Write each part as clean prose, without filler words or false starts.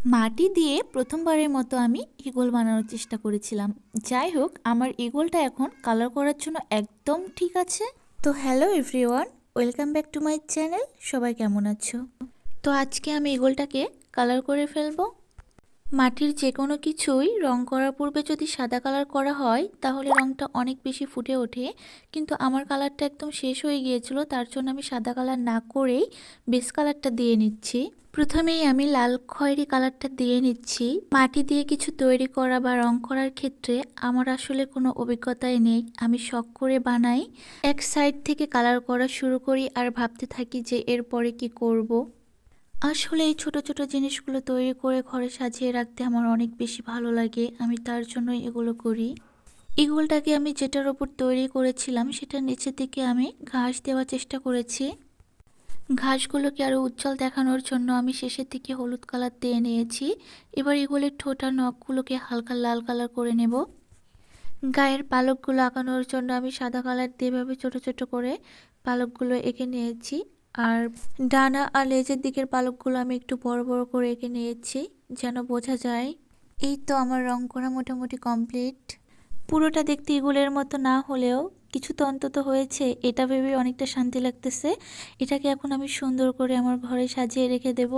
মাটি দিয়ে প্রথমবারের মতো আমি ঈগল বানানোর চেষ্টা করেছিলাম। যাই হোক, আমার ঈগলটা এখন কালার করার জন্য একদম ঠিক আছে। তো hello everyone, welcome back to my channel. সবাই কেমন আছো? তো আজকে আমি ঈগলটাকে কালার করে ফেলবো। মাটির যে কোনো কিছুই রং করার পূর্বে যদি সাদা কালার করা হয় তাহলে রংটা অনেক বেশি ফুটে ওঠে, কিন্তু আমার কালারটা একদম শেষ হয়ে গিয়েছিল, তার জন্য আমি সাদা কালার না করেই বেস কালারটা দিয়ে নিচ্ছি। প্রথমেই আমি লাল খয়েরি কালারটা দিয়ে নিচ্ছি। মাটি দিয়ে কিছু তৈরি করা বা রং করার ক্ষেত্রে আমার আসলে কোনো অভিজ্ঞতাই নেই, আমি শখ করে বানাই। এক সাইড থেকে কালার করা শুরু করি আর ভাবতে থাকি যে এরপরে কি করব। আসলে এই ছোট ছোট জিনিসগুলো তৈরি করে ঘরে সাজিয়ে রাখতে আমার অনেক বেশি ভালো লাগে, আমি তার জন্যই এগুলো করি। এগুলোটাকে আমি যেটার ওপর তৈরি করেছিলাম সেটার নিচের দিকে আমি ঘাস দেওয়ার চেষ্টা করেছি। ঘাসগুলোকে আরও উজ্জ্বল দেখানোর জন্য আমি শেষের দিকে হলুদ কালার দিয়ে নিয়েছি। এবার এগুলোর ঠোঁটা নখগুলোকে হালকা লাল কালার করে নেব। গায়ের পালকগুলো আঁকানোর জন্য আমি সাদা কালার দিয়ে এভাবে ছোট ছোট করে পালকগুলো এঁকে নিয়েছি। আর ডানা আর লেজের দিকের পালকগুলো আমি একটু বড় বড় করে এঁকে নিয়েছি যেন বোঝা যায়। এই তো আমার রং করা মোটামুটি কমপ্লিট। পুরোটা দেখতে ইগলের মতো না হলেও কিছু তো অন্তত হয়েছে, এটা ভেবে অনেকটা শান্তি লাগতেছে। এটাকে এখন আমি সুন্দর করে আমার ঘরে সাজিয়ে রেখে দেব।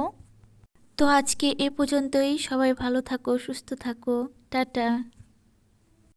তো আজকে এ পর্যন্তই। সবাই ভালো থাকো, সুস্থ থাকো, টাটা।